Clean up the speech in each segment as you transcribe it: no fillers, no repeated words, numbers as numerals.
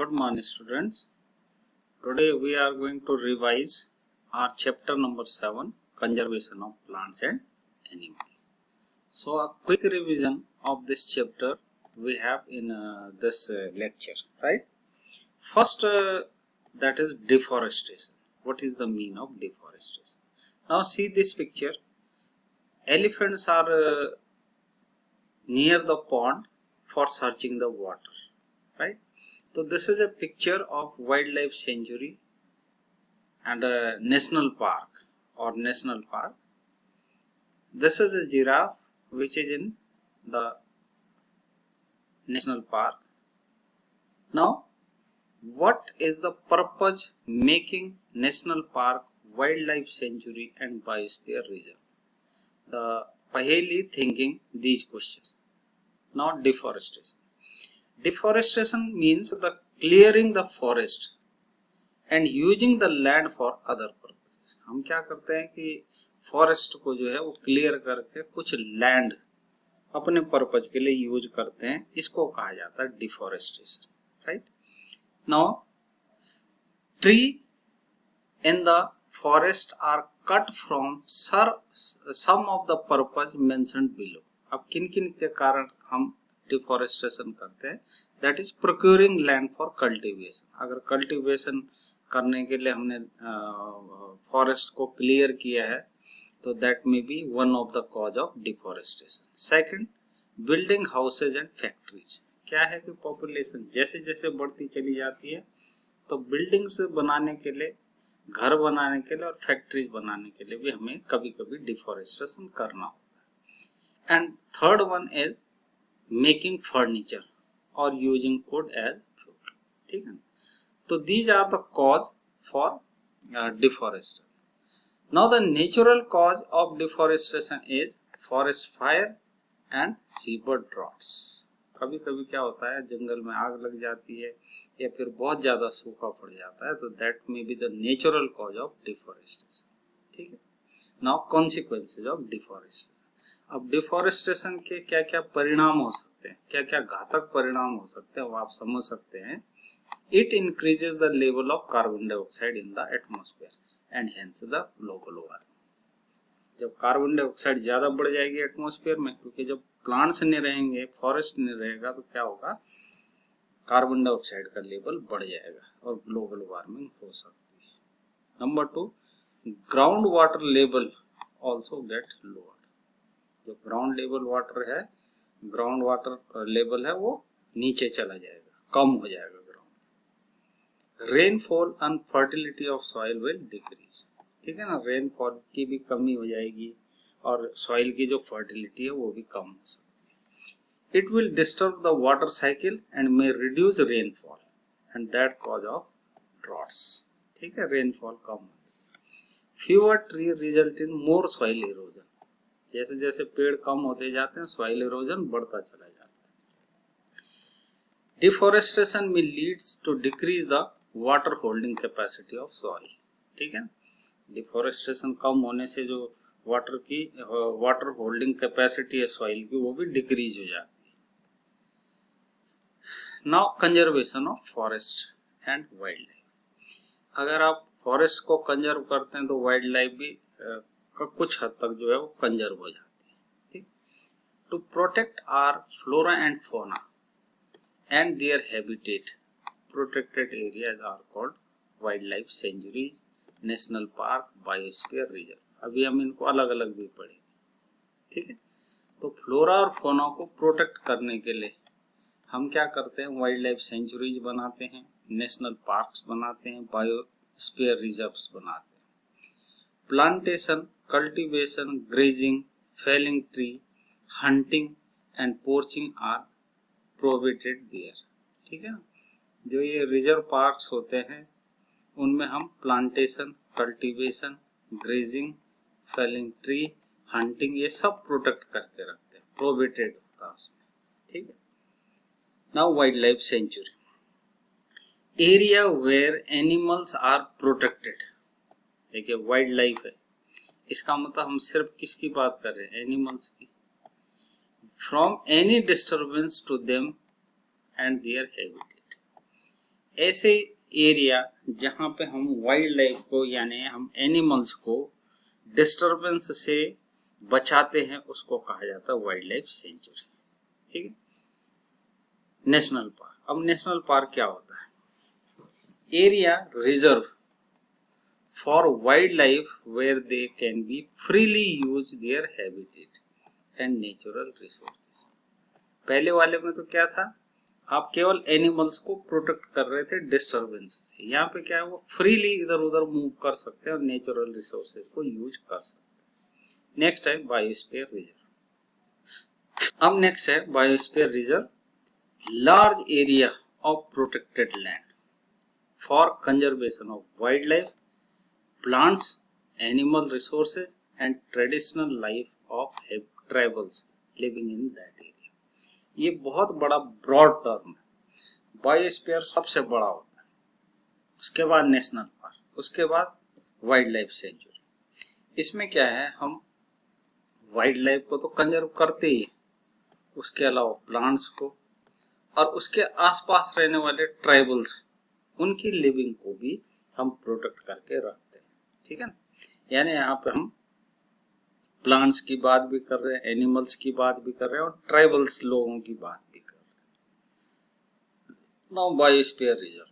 Good morning, students. Today we are going to revise our chapter number 7, Conservation of Plants and Animals. So a quick revision of this chapter we have in this lecture, right? First, that is deforestation. What is the meaning of deforestation? Now see this picture. Elephants are near the pond for searching the water, right? So this is a picture of wildlife sanctuary and a national park or national park. This is a giraffe which is in the national park. Now, what is the purpose making national park, wildlife sanctuary and biosphere reserve? The Paheli thinking these questions. Not deforestation. Deforestation means the clearing the forest and using the land for other purposes. हम क्या करते हैं कि forest को जो है वो clear करके कुछ लैंड अपने पर्पज के लिए यूज करते हैं, इसको कहा जाता है deforestation, right? Now tree in the forest are cut from some of the purpose mentioned below. अब किन किन के कारण हम डिफॉरेस्टेशन करते हैं? That is procuring land for cultivation. अगर कल्टीवेशन करने के लिए हमने फॉरेस्ट को क्लियर किया है तो that may be one of the cause of deforestation. Second, building houses and factories. क्या है कि पॉपुलेशन जैसे जैसे बढ़ती चली जाती है तो बिल्डिंग्स बनाने के लिए, घर बनाने के लिए और फैक्ट्रीज बनाने के लिए भी हमें कभी कभी डिफॉरेस्टेशन करना होता है. And third one is making furniture और यूजिंग वुड एज फ्यूल. ठीक है, तो these are the cause for deforestation. Now the natural cause of deforestation is forest fire and seabird droughts. कभी कभी क्या होता है, जंगल में आग लग जाती है या फिर बहुत ज्यादा सूखा पड़ जाता है, तो that may be the natural cause of deforestation. ठीक है. Now consequences of deforestation. अब डिफॉरेस्टेशन के क्या क्या परिणाम हो सकते हैं, क्या क्या घातक परिणाम हो सकते हैं वो आप समझ सकते हैं. It increases the level of carbon dioxide in the atmosphere and hence the global warming. जब कार्बन डाइऑक्साइड ज्यादा बढ़ जाएगी एटमॉस्फेयर में, क्योंकि जब प्लांट्स नहीं रहेंगे, फॉरेस्ट नहीं रहेगा, तो क्या होगा, कार्बन डाइऑक्साइड का लेवल बढ़ जाएगा और ग्लोबल वार्मिंग हो सकती है. Number 2, ground water level also get lower. जो ग्राउंड लेवल वाटर है, ग्राउंड वाटर लेवल है, वो नीचे चला जाएगा, कम हो जाएगा. Rainfall and fertility of soil will decrease. ठीक है ना, रेनफॉल की भी कमी हो जाएगी और सॉइल की जो फर्टिलिटी है वो भी कम हो सकती है. It will disturb the water cycle and may reduce rainfall and that cause of droughts. ठीक है, रेनफॉल कम हो. Fewer tree result in more soil erosion. जैसे जैसे पेड़ कम होते जाते हैं, सॉइल इरोजन बढ़ता चला जाता है. डिफॉरेस्टेशन में leads to decrease the water holding capacity of soil. ठीक है, डिफॉरेस्टेशन कम होने से जो वाटर होल्डिंग कैपेसिटी है सॉइल की, वो भी डिक्रीज हो जाती है. Now conservation of forest and wild life. अगर आप फॉरेस्ट को कंजर्व करते हैं तो वाइल्ड लाइफ भी कुछ हद तक जो है वो कंजर्व हो जाती है. ठीक, to protect our flora and fauna and their habitat, protected areas are called wildlife sanctuaries, national park, biosphere reserve. अभी हम इनको अलग अलग भी पढ़ेंगे. ठीक है, तो फ्लोरा और फौना को प्रोटेक्ट करने के लिए हम क्या करते हैं, वाइल्ड लाइफ सेंचुरीज बनाते हैं, नेशनल पार्क्स बनाते हैं, बायोस्फीयर रिजर्व्स बनाते हैं. Plantation, cultivation, grazing, felling tree, hunting and poaching are prohibited there. ठीक है ना, जो ये रिजर्व पार्क्स होते हैं उनमें हम plantation, cultivation, grazing, felling tree, hunting, ये सब प्रोटेक्ट करके रखते हैं, प्रोहिबिटेड होता है उसमें. ठीक है. Now wild life sanctuary, area where animals are protected. देखिए वाइल्ड लाइफ है, इसका मतलब हम सिर्फ किसकी बात कर रहे हैं, एनिमल्स की. From any disturbance to them and their habitat. ऐसे एरिया जहां पे हम वाइल्ड लाइफ को यानी हम एनिमल्स को डिस्टरबेंस से बचाते हैं उसको कहा जाता है वाइल्ड लाइफ सेंचुरी। ठीक है। नेशनल पार्क, अब नेशनल पार्क क्या होता है? Area reserve for wild life where they can be freely use their habitat and natural resources. पहले वाले में तो क्या था, आप केवल एनिमल्स को प्रोटेक्ट कर रहे थे डिस्टरबेंस से। यहाँ पे क्या है, वो फ्रीली इधर उधर मूव कर सकते हैं और नेचुरल रिसोर्सेज को यूज कर सकते हैं। नेक्स्ट है बायोस्फीयर रिजर्व। अब नेक्स्ट है biosphere reserve, large area of protected land for conservation of wild life, plants, animal resources and traditional life of tribals living in that area. ये बहुत बड़ा ब्रॉड टर्म है। बायोस्फीयर सबसे बड़ा होता है, उसके बाद नेशनल पार्क, उसके बाद वाइल्ड लाइफ सेंचुरी। इसमें क्या है, हम वाइल्ड लाइफ को तो कंजर्व करते ही हैं, उसके अलावा प्लांट्स को और उसके आसपास रहने वाले ट्राइबल्स, उनकी लिविंग को भी हम प्रोटेक्ट करके रखते हैं। ठीक है ना। यानी यहाँ पे हम प्लांट्स की बात भी कर रहे हैं, एनिमल्स की बात भी कर रहे हैं और ट्राइबल्स लोगों की बात भी कर रहे हैं। Now biosphere reserve.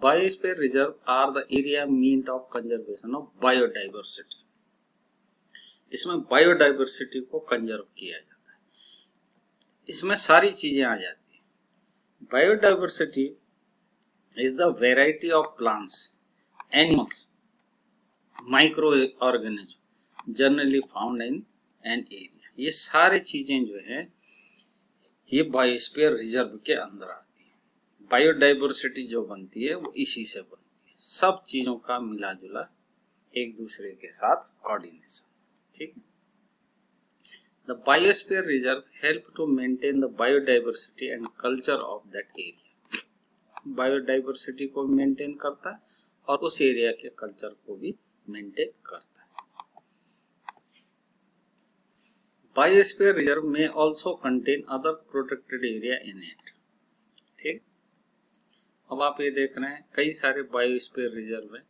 Biosphere reserve are the area meant of conservation of biodiversity. इसमें बायोडाइवर्सिटी को कंजर्व किया जाता है। इसमें सारी चीजें आ जाती है। Biodiversity is the variety of plants, animals, microorganisms generally found in an area। ये सारे चीजें जो है ये बायोस्फीयर रिजर्व के अंदर आती है। बायोडाइवर्सिटी जो बनती है वो इसी से बनती है, सब चीजों का मिला जुला एक दूसरे के साथ कोऑर्डिनेशन। ठीक है। The biosphere reserve help to maintain the biodiversity and culture of that area। Biodiversity को मेंटेन करता है और उस एरिया के कल्चर को भी मेंटेन करता है। बायोस्फीयर रिजर्व में also contain other protected area in it. ठीक। अब आप ये देख रहे हैं कई सारे बायोस्फीयर रिजर्व है।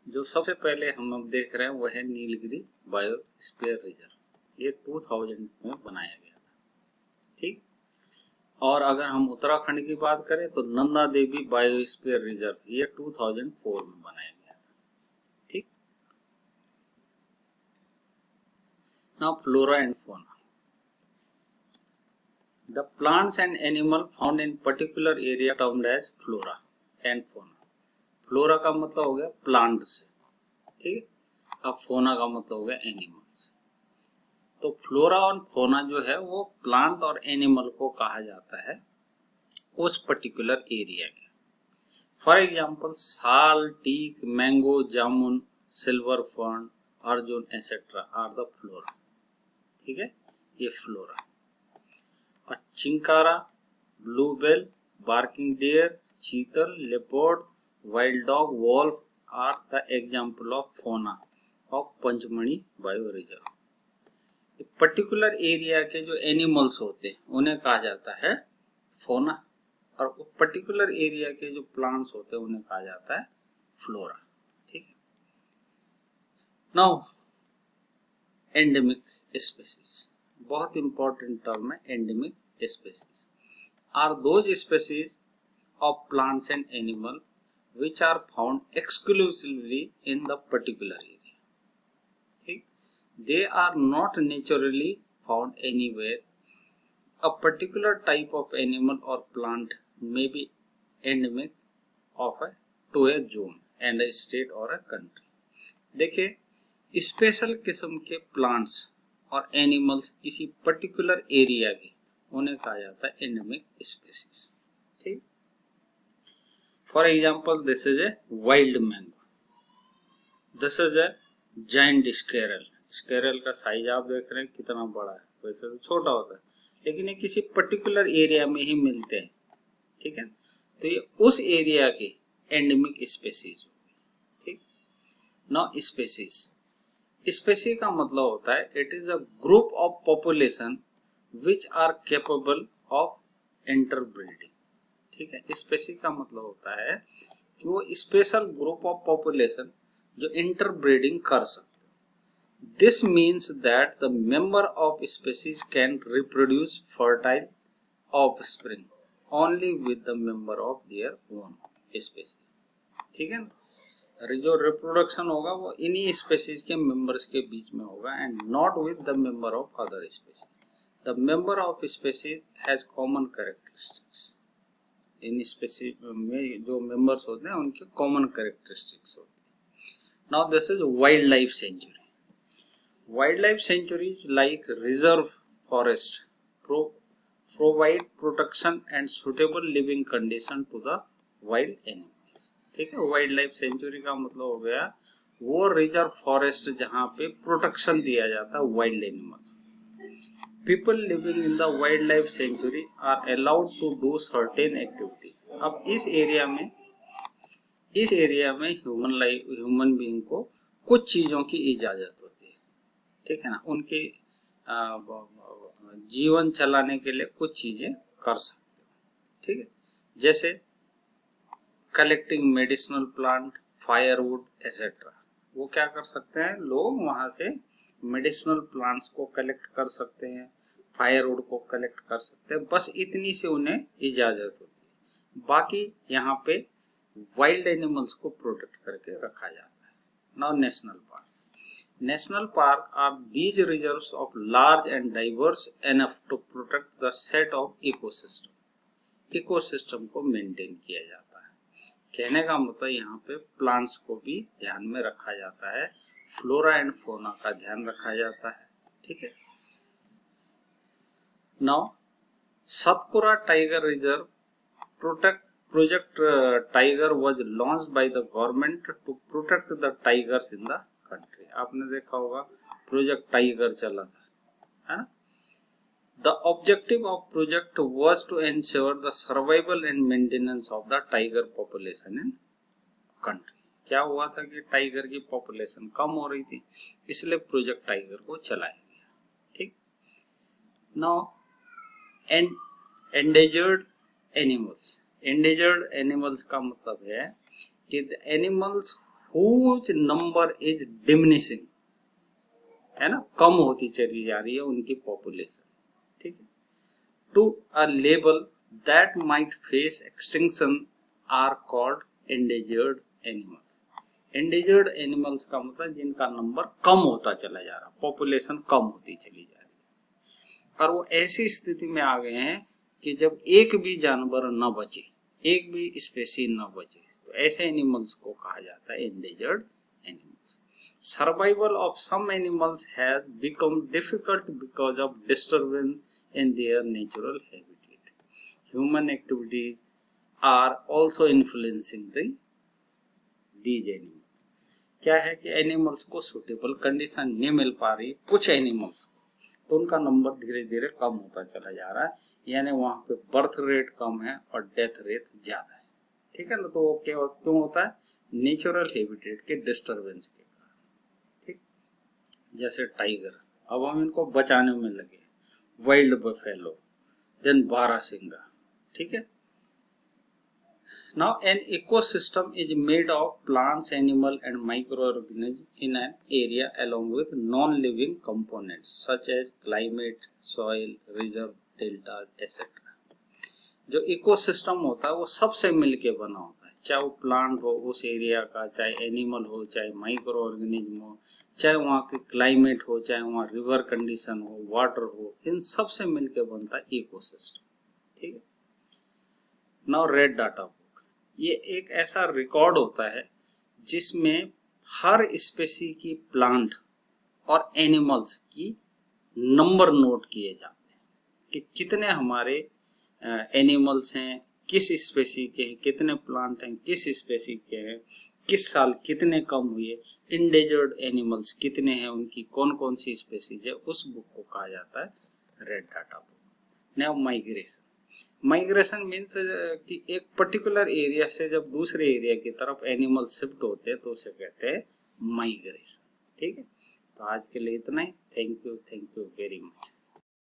जो सबसे पहले हम अब देख रहे हैं वह है नीलगिरी बायोस्फीयर रिजर्व। ये 2000 में बनाया गया था। ठीक। और अगर हम उत्तराखंड की बात करें तो नंदा देवी बायोस्फीयर रिजर्व, ये 2004 में बनाया गया था। ठीक। Now flora and fauna. The plants and animal found in particular area termed as flora and fauna. Flora का मतलब हो गया प्लांट से, ठीक है। अब फौना का मतलब हो गया एनिमल से। तो फ्लोरा और फौना जो है वो प्लांट और एनिमल को कहा जाता है उस पर्टिकुलर एरिया के। For example sal, teak, mango, jamun, silver fern, arjun etcetera are the flora. ठीक है, ये फ्लोरा। और chinkara, bluebell, barking deer, chital, leopard, wild dog, wolf are the example of fauna of Pachmarhi bio reserve. Particular area के जो एनिमल्स होते हैं उन्हें कहा जाता है फौना और पर्टिकुलर एरिया के जो प्लांट्स होते हैं उन्हें कहा जाता है फ्लोरा। ठीक है। नाउ एंडेमिक स्पीसीज, बहुत इंपॉर्टेंट टर्म है endemic species. Are those species of plants and animal which are found exclusively in the particular area। ठीक। They are not naturally found anywhere। A particular type of animal or plant may be endemic of to a zone and a state or a country। देखिए, special किस्म के plants और animals किसी particular area के, उन्हें कहा जाता है एंडेमिक स्पीसीज। ठीक। For example this is a wild mango, this is a giant squirrel. Squirrel का साइज आप देख रहे हैं कितना बड़ा है, वैसे तो छोटा होता है लेकिन ये किसी पर्टिकुलर एरिया में ही मिलते हैं। ठीक है, तो ये उस एरिया के एंडेमिक स्पीसीज। ठीक। नाउ स्पीसीज, स्पीसीज का मतलब होता है it is a group of population which are capable of interbreeding. ठीक है, स्पेसी का मतलब होता है कि वो स्पेशल ग्रुप ऑफ पॉपुलेशन जो इंटरब्रीडिंग कर सकते। This means that the member of species can reproduce fertile offspring only with the member of their own species। ठीक है ना, जो रिप्रोडक्शन होगा वो इन्हीं स्पेसीज के मेंबर्स के बीच में होगा and not with the member of other species. The member of species has common characteristics. In species में जो मेंबर्स होते हैं उनके कॉमन कैरेक्टरिस्टिक्स होते हैं। Now this is wild life century. Wildlife sanctuaries like reserve forest provide protection and suitable living condition to the wild animals। ठीक है, wild life century का मतलब हो गया वो रिजर्व फॉरेस्ट जहाँ पे प्रोटेक्शन दिया जाता है wild animals. People living in the wild life sanctuary are allowed to do certain activities. अब इस एरिया में ह्यूमन बीइंग को कुछ चीजों की इजाजत होती है। ठीक है ना, उनके जीवन चलाने के लिए कुछ चीजें कर सकते हो। ठीक है, जैसे collecting medicinal plant, firewood etcetera. वो क्या कर सकते हैं, लोग वहां से मेडिसिनल प्लांट्स को कलेक्ट कर सकते हैं, फायरवुड को कलेक्ट कर सकते हैं, बस इतनी से उन्हें इजाजत होती है। बाकी यहाँ पे वाइल्ड एनिमल्स को प्रोटेक्ट करके रखा जाता है। Now national park. National park are these reserves of large and diverse enough to protect the set of ecosystem। Ecosystem को मेंटेन किया जाता है। कहने का मतलब यहाँ पे प्लांट्स को भी ध्यान में रखा जाता है, फ्लोरा एंड फोना का ध्यान रखा जाता है। ठीक है, now Satpura tiger reserve project tiger was launched by the government to protect the tigers in the country. आपने देखा होगा प्रोजेक्ट टाइगर चला था, है ना। The objective of project was to ensure the survival and maintenance of the tiger population in country. क्या हुआ था कि टाइगर की पॉपुलेशन कम हो रही थी, इसलिए प्रोजेक्ट टाइगर को चलाया गया। ठीक, now endangered animals. Endangered animals का मतलब है कि the animals whose number is diminishing, है ना, कम होती चली जा रही है उनकी पॉपुलेशन। ठीक है, to a level that might face extinction are called endangered animals. Endangered animals का मतलब जिनका नंबर कम होता चला जा रहा, पॉपुलेशन कम होती चली जा रही है, और वो ऐसी स्थिति में आ गए हैं कि जब एक भी जानवर न बचे, एक भी स्पेसी न बचे, तो ऐसे एनिमल्स को कहा जाता है endangered animals. Survival of some animals has become difficult because of disturbance in their natural habitat. Human activities are also influencing these animals. क्या है कि एनिमल्स को सुटेबल कंडीशन नहीं मिल पा रही कुछ एनिमल्स को, तो उनका नंबर धीरे धीरे कम होता चला जा रहा है, यानी वहां पे बर्थ रेट कम है और डेथ रेट ज्यादा है। ठीक है ना, तो वो क्यों होता है, नेचुरल हैबिटेट के डिस्टरबेंस के कारण। ठीक, जैसे टाइगर, अब हम इनको बचाने में लगे, वाइल्ड बफेलो, देन बारहसिंगा। ठीक है, now an ecosystem is made of plants, animal and microorganism in an area along with non living components such as climate, soil, reserve, delta etcetera. जो इकोसिस्टम होता है वो सबसे मिलके बना होता है, चाहे वो प्लांट हो उस एरिया का, चाहे एनिमल हो, चाहे माइक्रो ऑर्गेनिज्म हो, चाहे वहाँ की क्लाइमेट हो, चाहे वहाँ रिवर कंडीशन हो, वाटर हो, इन सब से मिलके बनता है इकोसिस्टम। ठीक है, नाउ रेड डाटा बुक, ये एक ऐसा रिकॉर्ड होता है जिसमें हर स्पेसी की प्लांट और एनिमल्स की नंबर नोट किए जाते हैं कि कितने हमारे एनिमल्स हैं, किस स्पेसी के हैं, कितने प्लांट हैं, किस स्पेसी के हैं, किस साल कितने कम हुए, इंडेजर्ड एनिमल्स कितने हैं, उनकी कौन कौन सी स्पेसीज है, उस बुक को कहा जाता है red data book. Now migration. Migration means कि एक पर्टिकुलर एरिया से जब दूसरे एरिया की तरफ एनिमल शिफ्ट होते हैं तो उसे कहते हैं माइग्रेशन। ठीक है, तो आज के लिए इतना ही। Thank you very much.